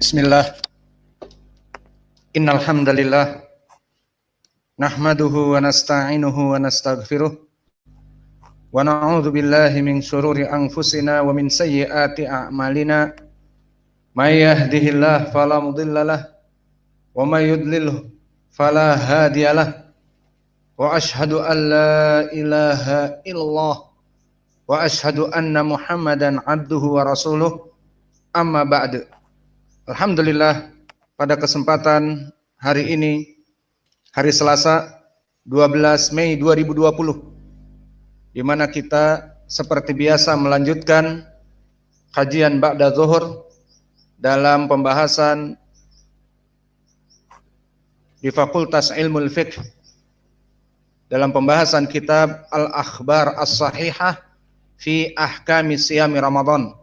Bismillah. Innal hamdalillah nahmaduhu wa nasta'inuhu wa nastaghfiruh wa na'udzu billahi min shururi anfusina wa min sayyiati a'malina. May yahdihillahu fala mudhillalah wa may yudlilhu fala hadiyalah. Wa asyhadu an la ilaha illallah wa asyhadu anna Muhammadan abduhu wa rasuluh. Amma ba'du. Alhamdulillah, pada kesempatan hari ini, hari Selasa 12 Mei 2020, di mana kita seperti biasa melanjutkan kajian ba'da zuhur dalam pembahasan di Fakultas Ilmul Fiqh, dalam pembahasan kitab Al-Akhbar As-Sahihah fi Ahkami Siyami Ramadan,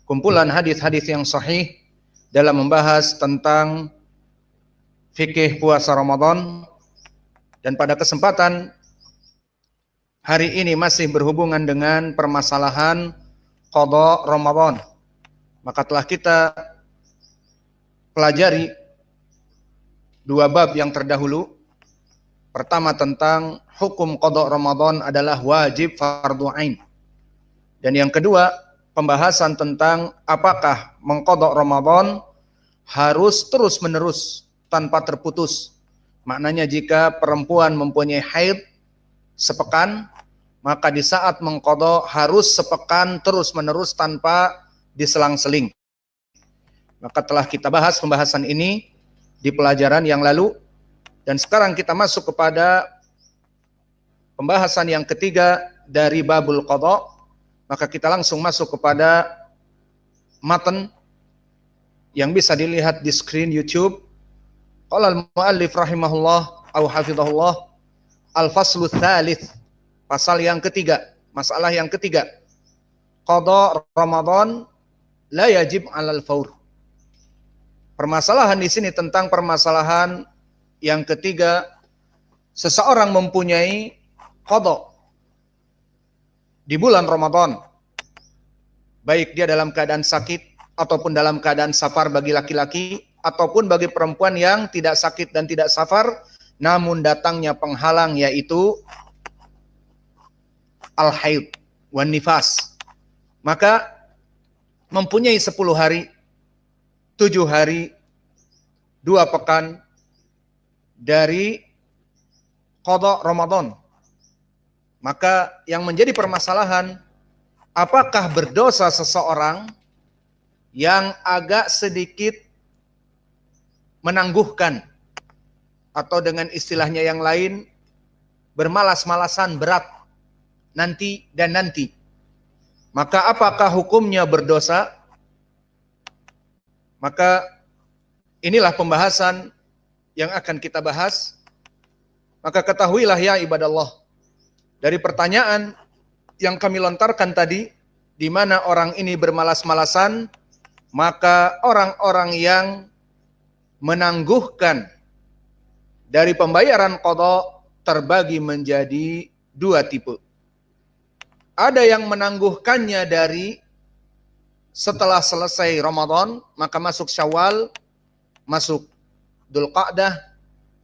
kumpulan hadis-hadis yang sahih dalam membahas tentang fikih puasa Ramadan. Dan pada kesempatan hari ini masih berhubungan dengan permasalahan qada Ramadan. Maka telah kita pelajari dua bab yang terdahulu. Pertama tentang hukum qada Ramadan adalah wajib fardhu ain. Dan yang kedua, pembahasan tentang apakah mengqada Ramadan harus terus-menerus tanpa terputus. Maknanya jika perempuan mempunyai haid sepekan, maka di saat mengqada harus sepekan terus-menerus tanpa diselang-seling. Maka telah kita bahas pembahasan ini di pelajaran yang lalu, dan sekarang kita masuk kepada pembahasan yang ketiga dari babul qada. Maka kita langsung masuk kepada matan yang bisa dilihat di screen YouTube. Qala al-muallif rahimahullah au hafizahullah, al-faslu tsalits, pasal yang ketiga, masalah yang ketiga. Qada Ramadan la yajib 'alal faur. Permasalahan di sini tentang permasalahan yang ketiga, seseorang mempunyai qada di bulan Ramadan, baik dia dalam keadaan sakit ataupun dalam keadaan safar bagi laki-laki, ataupun bagi perempuan yang tidak sakit dan tidak safar, namun datangnya penghalang yaitu al-haid wan nifas. Maka mempunyai 10 hari, 7 hari, 2 pekan dari qada Ramadan. Maka yang menjadi permasalahan, apakah berdosa seseorang yang agak sedikit menangguhkan, atau dengan istilahnya yang lain, bermalas-malasan, berat, nanti dan nanti. Maka apakah hukumnya berdosa? Maka inilah pembahasan yang akan kita bahas. Maka ketahuilah ya ibadallah, dari pertanyaan yang kami lontarkan tadi, di mana orang ini bermalas-malasan, maka orang-orang yang menangguhkan dari pembayaran qada terbagi menjadi 2 tipe. Ada yang menangguhkannya dari setelah selesai Ramadan, maka masuk Syawal, masuk Dzulqa'dah,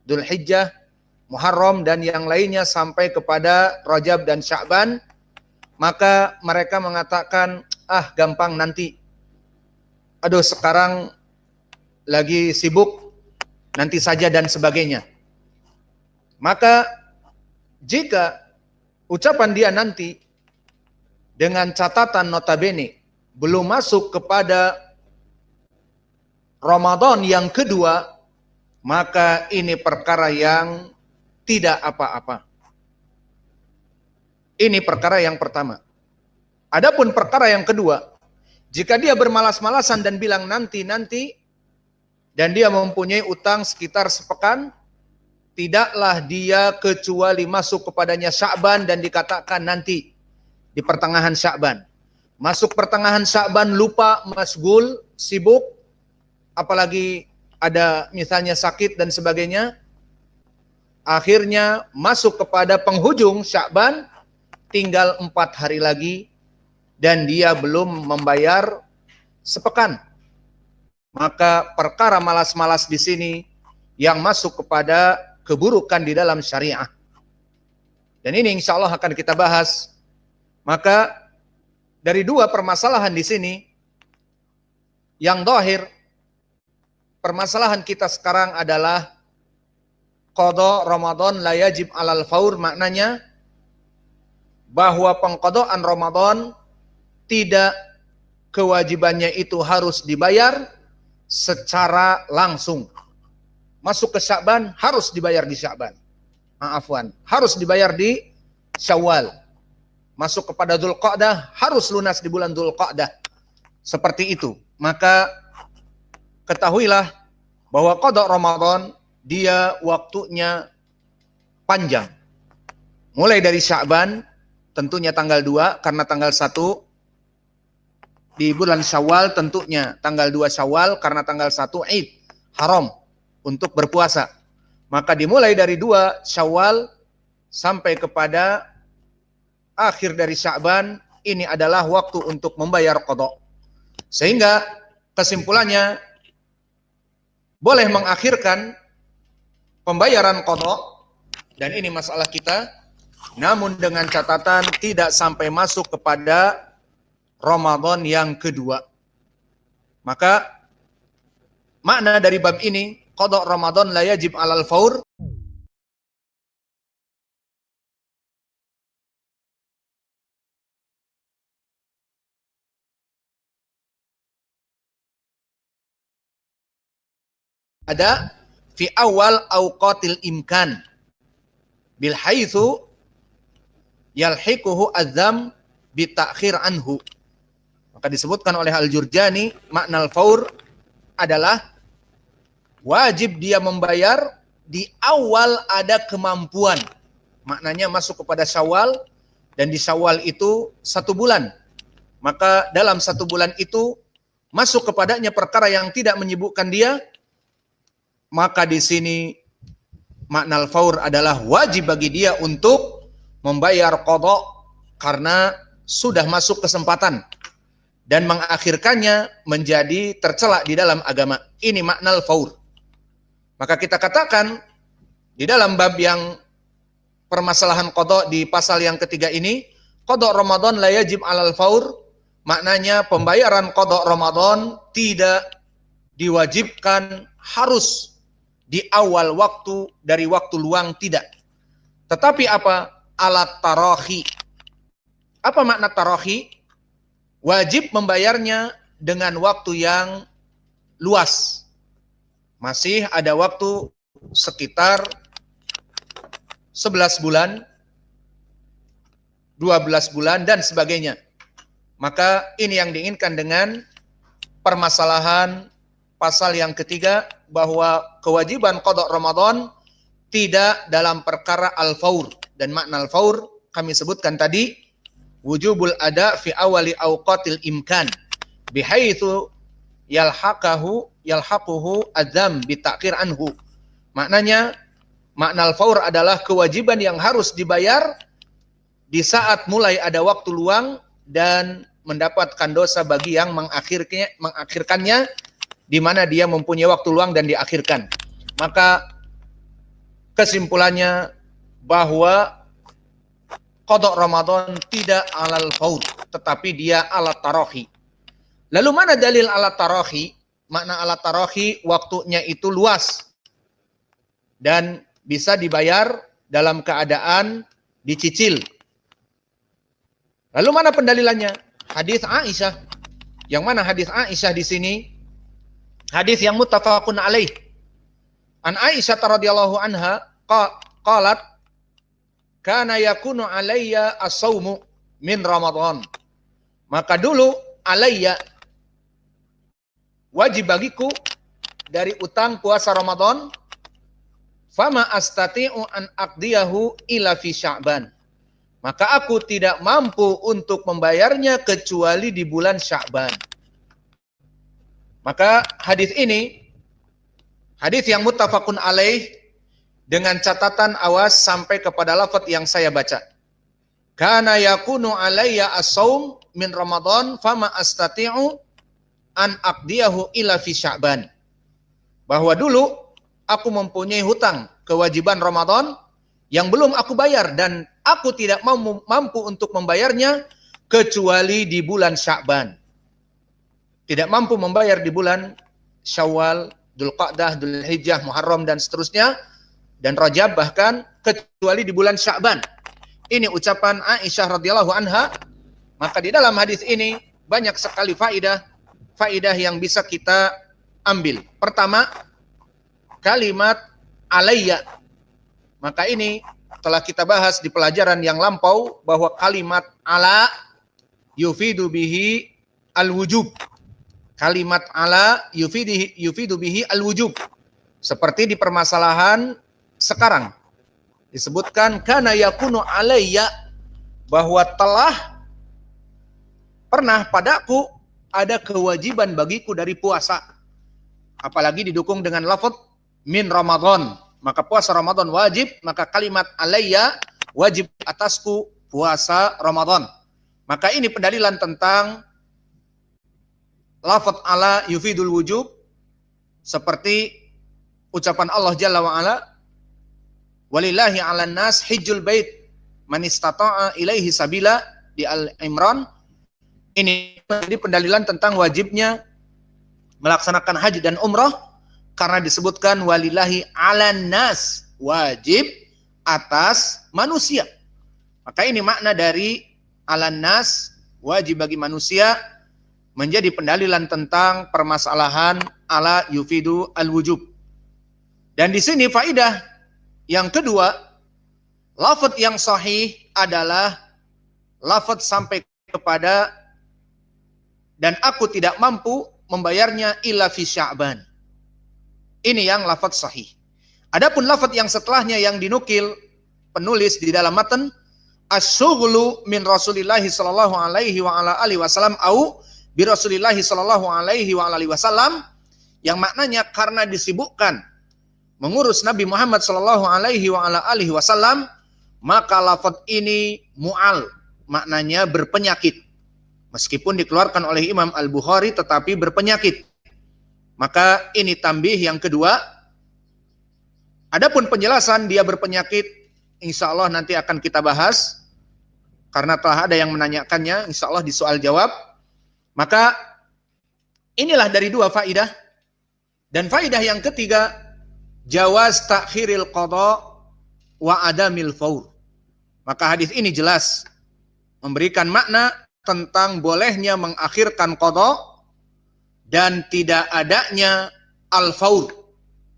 Dzulhijjah, Muharram dan yang lainnya sampai kepada Rajab dan Sya'ban. Maka mereka mengatakan, gampang nanti. Aduh sekarang lagi sibuk, nanti saja dan sebagainya. Maka jika ucapan dia nanti dengan catatan notabene belum masuk kepada Ramadan yang kedua, maka ini perkara yang tidak apa-apa. Ini perkara yang pertama. Adapun perkara yang kedua, jika dia bermalas-malasan dan bilang nanti, dan dia mempunyai utang sekitar sepekan, tidaklah dia kecuali masuk kepadanya Sya'ban dan dikatakan nanti di pertengahan Sya'ban. Masuk pertengahan Sya'ban lupa, masgul, sibuk, apalagi ada misalnya sakit dan sebagainya. Akhirnya masuk kepada penghujung Sya'ban, tinggal 4 hari lagi dan dia belum membayar sepekan. Maka perkara malas-malas di sini yang masuk kepada keburukan di dalam syariah. Dan ini insya Allah akan kita bahas. Maka dari dua permasalahan di sini, yang zahir, permasalahan kita sekarang adalah qada Ramadan la yajib alal faur, maknanya bahwa pengqadaan Ramadan tidak kewajibannya itu harus dibayar secara langsung. Masuk ke Sya'ban harus dibayar di Sya'ban. Afwan, harus dibayar di Syawal. Masuk kepada Dzulqa'dah harus lunas di bulan Dzulqa'dah. Seperti itu. Maka ketahuilah bahwa qada Ramadan dia waktunya panjang. Mulai dari Sya'ban, tentunya tanggal 2 karena tanggal 1 di bulan Syawal, tentunya tanggal 2 Syawal karena tanggal 1 Id, haram untuk berpuasa. Maka dimulai dari 2 Syawal sampai kepada akhir dari Sya'ban, ini adalah waktu untuk membayar qada. Sehingga kesimpulannya boleh mengakhirkan pembayaran qada, dan ini masalah kita, namun dengan catatan tidak sampai masuk kepada Ramadan yang kedua. Maka makna dari bab ini, qada Ramadan la yajib alal faur, ada fi awal awqatil imkan bil haitsu yalhiquhu adzam bi ta'khir anhu. Maka disebutkan oleh Al-Jurjani, makna al-faur adalah wajib dia membayar di awal ada kemampuan. Maknanya masuk kepada Syawal, dan di Syawal itu 1 bulan. Maka dalam 1 bulan itu masuk kepadanya perkara yang tidak menyibukkan dia, maka di sini makna al-faur adalah wajib bagi dia untuk membayar qada karena sudah masuk kesempatan dan mengakhirkannya menjadi tercela di dalam agama. Ini makna al-faur. Maka kita katakan di dalam bab yang permasalahan qada di pasal yang ketiga ini, qada Ramadan la yajib alal faur, maknanya pembayaran qada Ramadan tidak diwajibkan harus di awal waktu dari waktu luang, tidak. Tetapi apa? Alat tarahi. Apa makna tarahi? Wajib membayarnya dengan waktu yang luas. Masih ada waktu sekitar 11 bulan, 12 bulan, dan sebagainya. Maka ini yang diinginkan dengan permasalahan pasal yang ketiga, bahwa kewajiban qada Ramadan tidak dalam perkara al-faur. Dan makna al-faur kami sebutkan tadi, wujubul ada fi awali awqatil imkan bihaitsu yalhaquhu adzam bi ta'khir anhu. Maknanya makna al-faur adalah kewajiban yang harus dibayar di saat mulai ada waktu luang dan mendapatkan dosa bagi yang mengakhirkannya, di mana dia mempunyai waktu luang dan diakhirkan. Maka kesimpulannya bahwa qada Ramadan tidak alal faur, tetapi dia alat tarahi. Lalu mana dalil alat tarahi? Makna alat tarahi, waktunya itu luas dan bisa dibayar dalam keadaan dicicil. Lalu mana pendalilannya? Hadis Aisyah. Yang mana hadis Aisyah di sini? Hadis yang muttafaqun alaih. An Aisyah radhiyallahu anha qalat kana yakunu alayya as-saumu min Ramadan. Maka dulu alayya, wajib bagiku dari utang puasa Ramadan, fama astati'u an aqdiyahu ila fi Sya'ban. Maka aku tidak mampu untuk membayarnya kecuali di bulan Sya'ban. Maka hadis ini, hadis yang muttafaqun alaih, dengan catatan awas sampai kepada lafaz yang saya baca. Kana yakunu alayya as-saum min Ramadan fama astati'u an aqdiyahu ila fi Sya'ban. Bahwa dulu aku mempunyai hutang kewajiban Ramadan yang belum aku bayar dan aku tidak mampu untuk membayarnya kecuali di bulan Sya'ban. Tidak mampu membayar di bulan Syawal, Dzulqa'dah, Dzulhijjah, Muharram dan seterusnya dan Rajab bahkan kecuali di bulan Sya'ban. Ini ucapan Aisyah radhiyallahu anha. Maka di dalam hadis ini banyak sekali faidah yang bisa kita ambil. Pertama, kalimat alayya. Maka ini telah kita bahas di pelajaran yang lampau bahwa kalimat ala yufidu bihi al-wujub. Kalimat ala yufidu bihi al-wujub. Seperti di permasalahan sekarang. Disebutkan kana yakunu alayya, bahwa telah pernah padaku ada kewajiban bagiku dari puasa. Apalagi didukung dengan lafaz min Ramadan. Maka puasa Ramadan wajib, maka kalimat alayya wajib atasku puasa Ramadan. Maka ini pendalilan tentang lafaz ala yufidul wujub, seperti ucapan Allah Jalla wa Ala, walillahi 'alan nas hijjul bait man istata'a ilaihi sabila di Al-Imran. Ini menjadi pendalilan tentang wajibnya melaksanakan haji dan umrah karena disebutkan walillahi 'alan nas, wajib atas manusia. Maka ini makna dari 'alan nas, wajib bagi manusia, menjadi pendalilan tentang permasalahan ala yufidu al-wujub. Dan di sini faidah yang kedua, lafaz yang sahih adalah lafaz sampai kepada dan aku tidak mampu membayarnya illa fi Sya'ban. Ini yang lafaz sahih. Adapun lafaz yang setelahnya yang dinukil penulis di dalam matan, asy-syughlu min Rasulillahi sallallahu alaihi wa ala alihi wasallam au bi Rasulillahi sallallahu alaihi wa alihi wasallam, yang maknanya karena disibukkan mengurus Nabi Muhammad sallallahu alaihi wa ala alihi wasallam, maka lafaz ini mu'al, maknanya berpenyakit. Meskipun dikeluarkan oleh Imam Al-Bukhari tetapi berpenyakit. Maka ini tambih yang kedua. Adapun penjelasan dia berpenyakit, insya Allah nanti akan kita bahas karena telah ada yang menanyakannya, insya Allah di soal jawab. Maka inilah dari dua faidah. Dan faidah yang ketiga, jawaz ta'khiril qada wa adamil faur. Maka hadis ini jelas memberikan makna tentang bolehnya mengakhirkan qada dan tidak adanya al-faur.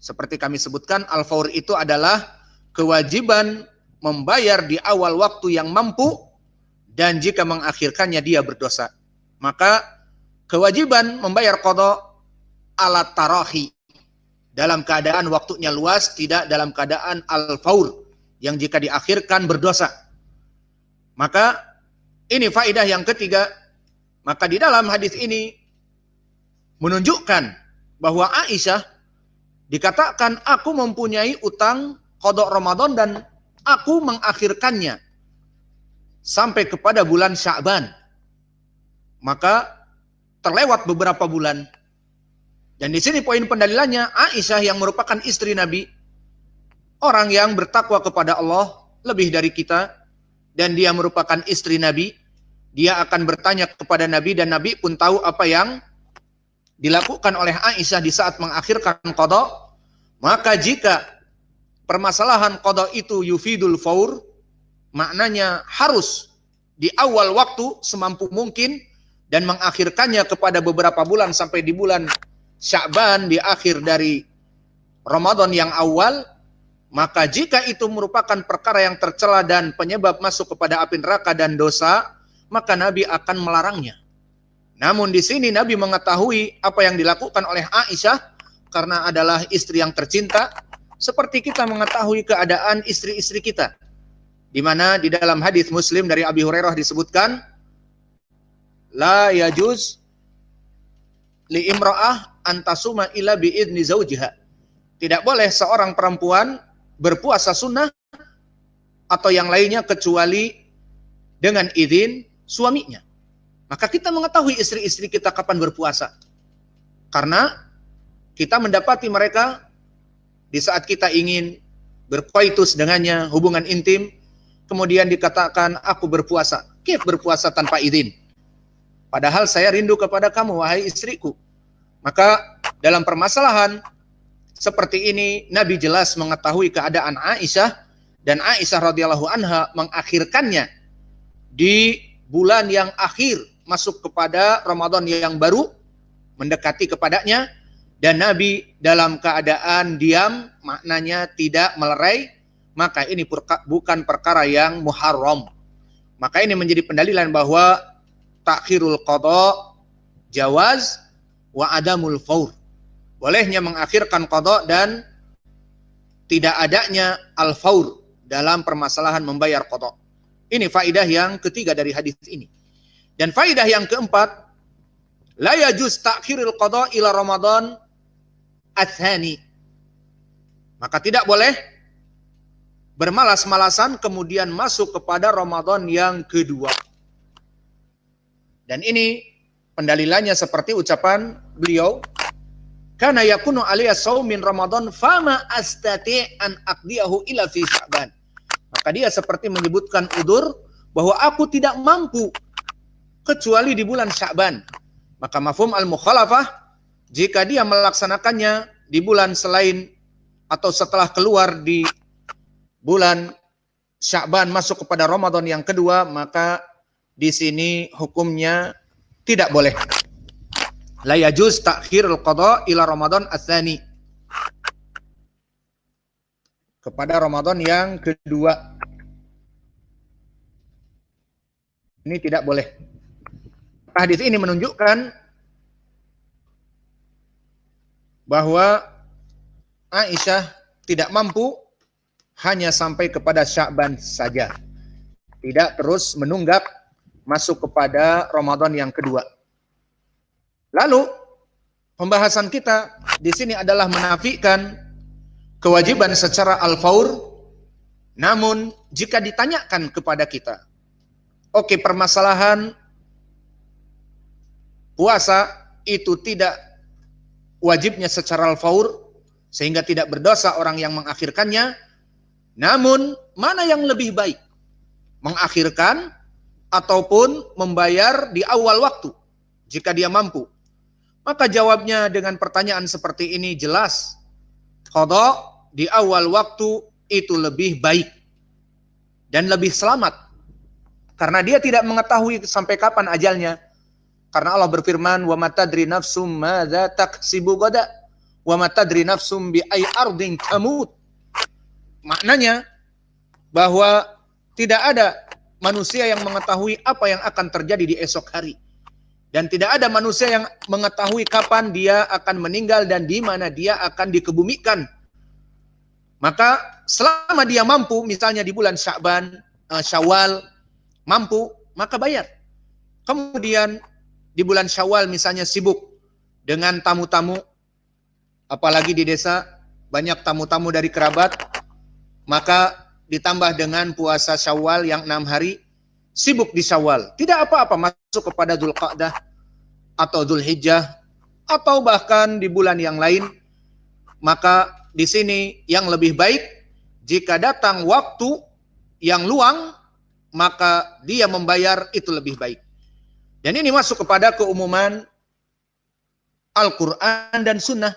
Seperti kami sebutkan, al-faur itu adalah kewajiban membayar di awal waktu yang mampu dan jika mengakhirkannya dia berdosa. Maka kewajiban membayar qada ala tarahi, dalam keadaan waktunya luas, tidak dalam keadaan al-faur yang jika diakhirkan berdosa. Maka ini faidah yang ketiga. Maka di dalam hadis ini menunjukkan bahwa Aisyah dikatakan aku mempunyai utang qada Ramadan dan aku mengakhirkannya sampai kepada bulan Sya'ban. Maka terlewat beberapa bulan. Dan di sini poin pendalilannya, Aisyah yang merupakan istri Nabi, orang yang bertakwa kepada Allah lebih dari kita, dan dia merupakan istri Nabi, dia akan bertanya kepada Nabi dan Nabi pun tahu apa yang dilakukan oleh Aisyah di saat mengakhirkan qada. Maka jika permasalahan qada itu yufidul faur, maknanya harus di awal waktu semampu mungkin dan mengakhirkannya kepada beberapa bulan sampai di bulan Sya'ban, di akhir dari Ramadan yang awal. Maka jika itu merupakan perkara yang tercela dan penyebab masuk kepada api neraka dan dosa, maka Nabi akan melarangnya. Namun di sini Nabi mengetahui apa yang dilakukan oleh Aisyah karena adalah istri yang tercinta, seperti kita mengetahui keadaan istri-istri kita. Di mana di dalam hadis Muslim dari Abi Hurairah disebutkan, la yajuz li imra'ah antasuma illa bi'idni zawjiha. Tidak boleh seorang perempuan berpuasa sunnah atau yang lainnya kecuali dengan izin suaminya. Maka kita mengetahui istri-istri kita kapan berpuasa. Karena kita mendapati mereka di saat kita ingin berkoitus dengannya, hubungan intim, kemudian dikatakan aku berpuasa. Kif berpuasa tanpa izin? Padahal saya rindu kepada kamu, wahai istriku. Maka dalam permasalahan seperti ini, Nabi jelas mengetahui keadaan Aisyah, dan Aisyah radhiyallahu anha mengakhirkannya di bulan yang akhir masuk kepada Ramadan yang baru, mendekati kepadanya, dan Nabi dalam keadaan diam, maknanya tidak melerai, maka ini bukan perkara yang muharram. Maka ini menjadi pendalilan bahwa takhirul qada jawaz wa adamul faur. Bolehnya mengakhirkan qada dan tidak adanya al-faur dalam permasalahan membayar qada. Ini faidah yang ketiga dari hadis ini. Dan faidah yang keempat, la yajuz ta'khirul qada ila Ramadan ats-tsani. Maka tidak boleh bermalas-malasan kemudian masuk kepada Ramadan yang kedua. Dan ini pendalilannya seperti ucapan beliau, kana yakunu alayya shaum min Ramadan fama astati' an aqdiyahu ila fi Sya'ban. Maka dia seperti menyebutkan udzur bahwa aku tidak mampu kecuali di bulan Sya'ban. Maka mafhum al-mukhalafah, jika dia melaksanakannya di bulan selain atau setelah keluar di bulan Sya'ban masuk kepada Ramadan yang kedua, maka di sini hukumnya tidak boleh. La yajuz ta'khirul qada ila Ramadan ats-tsani. Kepada Ramadan yang kedua. Ini tidak boleh. Hadis ini menunjukkan bahwa Aisyah tidak mampu hanya sampai kepada Sya'ban saja. Tidak terus menunggak masuk kepada Ramadan yang kedua. Lalu pembahasan kita di sini adalah menafikan kewajiban secara al-faur. Namun jika ditanyakan kepada kita, oke, permasalahan puasa itu tidak wajibnya secara al-faur sehingga tidak berdosa orang yang mengakhirkannya. Namun mana yang lebih baik? Mengakhirkan ataupun membayar di awal waktu jika dia mampu? Maka jawabnya dengan pertanyaan seperti ini jelas. Qada di awal waktu itu lebih baik dan lebih selamat. Karena dia tidak mengetahui sampai kapan ajalnya. Karena Allah berfirman, wa ma tadri nafsum madza taksibu gada wa ma tadri nafsum bi ay ardin tamut. Maknanya bahwa tidak ada manusia yang mengetahui apa yang akan terjadi di esok hari. Dan tidak ada manusia yang mengetahui kapan dia akan meninggal dan di mana dia akan dikebumikan. Maka selama dia mampu, misalnya di bulan Syawal, mampu, maka bayar. Kemudian di bulan Syawal misalnya sibuk dengan tamu-tamu, apalagi di desa banyak tamu-tamu dari kerabat, maka ditambah dengan puasa Syawal yang 6 hari, sibuk di Syawal. Tidak apa-apa masuk kepada Dzulqa'dah atau Dzulhijjah atau bahkan di bulan yang lain. Maka di sini yang lebih baik jika datang waktu yang luang, maka dia membayar itu lebih baik. Dan ini masuk kepada keumuman Al-Quran dan Sunnah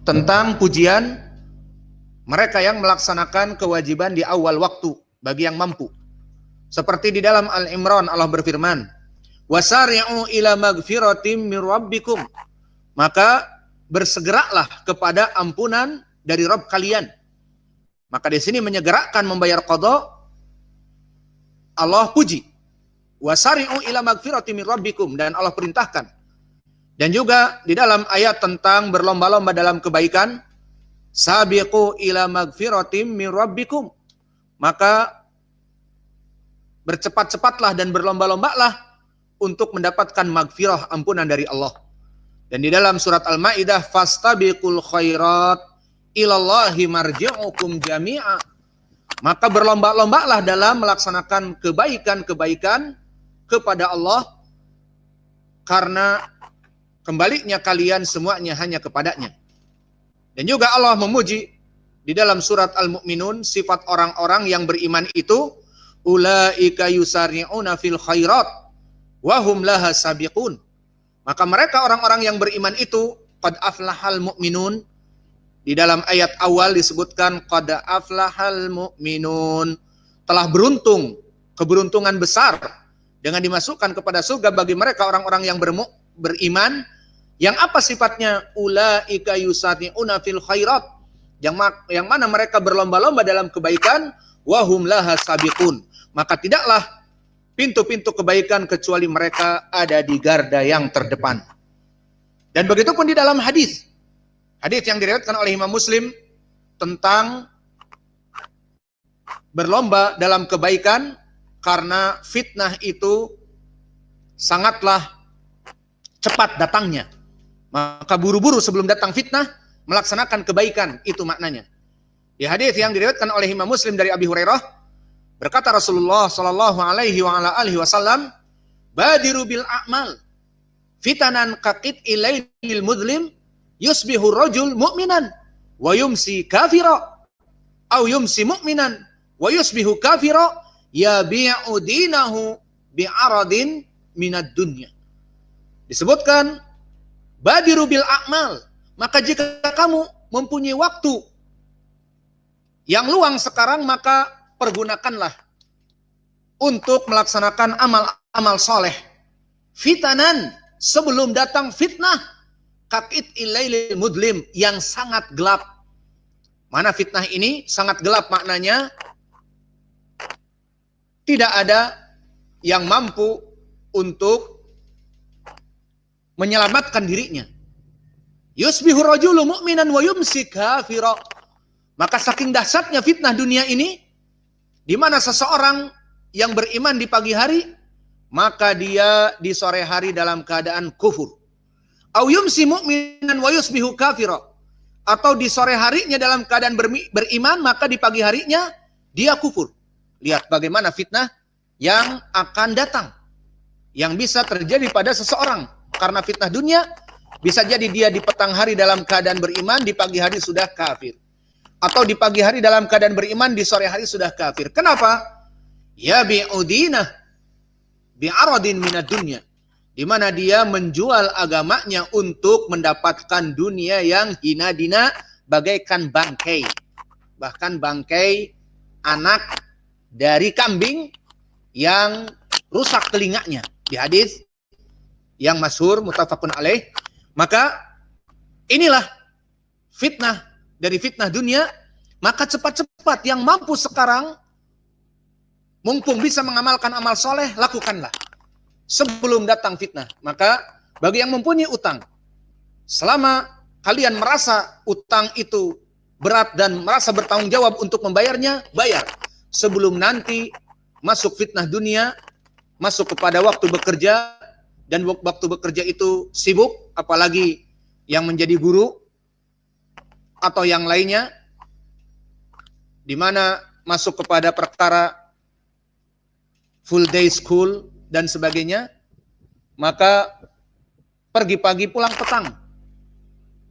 tentang pujian mereka yang melaksanakan kewajiban di awal waktu bagi yang mampu. Seperti di dalam Al-Imran Allah berfirman, wasari'u ila magfiratim min rabbikum. Maka bersegeralah kepada ampunan dari Rabb kalian. Maka di sini menyegerakan membayar qada, Allah puji. Wasari'u ila magfiratim min rabbikum, dan Allah perintahkan. Dan juga di dalam ayat tentang berlomba-lomba dalam kebaikan, sabiqu ila magfiratim min rabbikum. Maka bercepat-cepatlah dan berlomba-lombalah untuk mendapatkan magfirah, ampunan dari Allah. Dan di dalam surat Al-Maidah, fastabiqul khairat ilallahi marji'ukum jami'a. Maka berlomba-lombalah dalam melaksanakan kebaikan-kebaikan kepada Allah, karena kembalinya kalian semuanya hanya kepadanya. Dan juga Allah memuji di dalam surat Al-Mu'minun sifat orang-orang yang beriman itu, ulaika yusari'una fil khairat wa hum laha sabiqun. Maka mereka orang-orang yang beriman itu, qad aflahal mu'minun. Di dalam ayat awal disebutkan qad aflahal mu'minun, telah beruntung, keberuntungan besar dengan dimasukkan kepada surga bagi mereka orang-orang yang beriman. Yang apa sifatnya? Ulaika yusari'una fil khairat, yang mana mereka berlomba-lomba dalam kebaikan, wa hum laha sabiqun. Maka tidaklah pintu-pintu kebaikan kecuali mereka ada di garda yang terdepan. Dan begitu pun di dalam hadis yang diriwayatkan oleh Imam Muslim tentang berlomba dalam kebaikan, karena fitnah itu sangatlah cepat datangnya. Maka buru-buru sebelum datang fitnah melaksanakan kebaikan, itu maknanya. Di hadis yang diriwayatkan oleh Imam Muslim dari Abi Hurairah, berkata Rasulullah sallallahu alaihi wa ala alihi wasallam, badiru bil a'mal fitanan kaqit ilailil mudlim yusbihu rajul mu'minan wa yumsi kafira au yumsi mu'minan wa yusbihu kafira yabi'u dinahu bi'aradin minad dunya. Disebutkan badiru bil a'mal, maka jika kamu mempunyai waktu yang luang sekarang, maka pergunakanlah untuk melaksanakan amal-amal soleh. Fitanan, sebelum datang fitnah, kakit ilailil mudlim, yang sangat gelap. Mana fitnah ini sangat gelap maknanya? Tidak ada yang mampu untuk menyelamatkan dirinya. Yusbihu rajulu mu'minan wa yumsi kafira. Maka saking dahsyatnya fitnah dunia ini, di mana seseorang yang beriman di pagi hari, maka dia di sore hari dalam keadaan kufur. Au yumsi mu'minan wa yusbihu kafira. Atau di sore harinya dalam keadaan beriman, maka di pagi harinya dia kufur. Lihat bagaimana fitnah yang akan datang, yang bisa terjadi pada seseorang. Karena fitnah dunia, bisa jadi dia di petang hari dalam keadaan beriman, di pagi hari sudah kafir. Atau di pagi hari dalam keadaan beriman, di sore hari sudah kafir. Kenapa? Ya bi'udinah bi'aradin minad dunya. Di mana dia menjual agamanya untuk mendapatkan dunia yang hina dina, bagaikan bangkai. Bahkan bangkai anak dari kambing yang rusak telinganya. Di hadis yang masyhur muttafaqun alaih. Maka inilah fitnah dari fitnah dunia. Maka cepat-cepat yang mampu sekarang, mumpung bisa mengamalkan amal soleh, lakukanlah sebelum datang fitnah. Maka bagi yang mempunyai utang, selama kalian merasa utang itu berat dan merasa bertanggung jawab untuk membayarnya, bayar sebelum nanti masuk fitnah dunia, masuk kepada waktu bekerja. Dan waktu bekerja itu sibuk, apalagi yang menjadi guru atau yang lainnya, di mana masuk kepada perkara full day school dan sebagainya, maka pergi pagi pulang petang,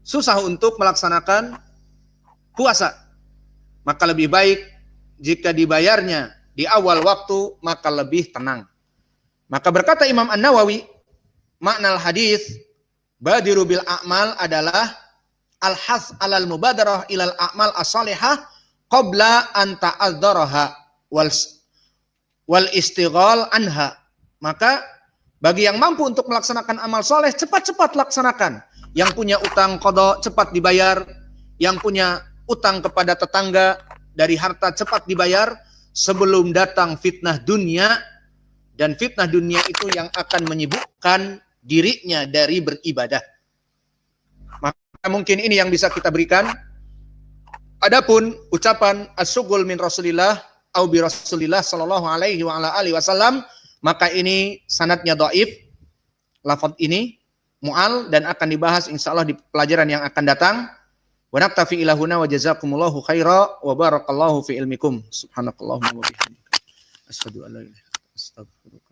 susah untuk melaksanakan puasa. Maka lebih baik jika dibayarnya di awal waktu, maka lebih tenang. Maka berkata Imam An-Nawawi, makna hadis badiru bil a'mal adalah al-hath alal mubadarah ilal a'mal as-salihah qabla an ta'adzaraha wal istighal anha. Maka bagi yang mampu untuk melaksanakan amal soleh, cepat-cepat laksanakan. Yang punya utang qada, cepat dibayar. Yang punya utang kepada tetangga dari harta, cepat dibayar sebelum datang fitnah dunia. Dan fitnah dunia itu yang akan menyibukkan dirinya dari beribadah. Maka mungkin ini yang bisa kita berikan. Adapun ucapan as-sughul min Rasulillah au bi Rasulillah sallallahu alaihi wa ala alihi wasallam, maka ini sanadnya dhaif. Lafaz ini mu'al dan akan dibahas insyaallah di pelajaran yang akan datang. Wa naktafi ila huna wa jazakumullahu khaira wa barakallahu fi ilmikum. Subhanakallahumma wa bihamdika asyhadu an la ilaha illa anta astaghfiruka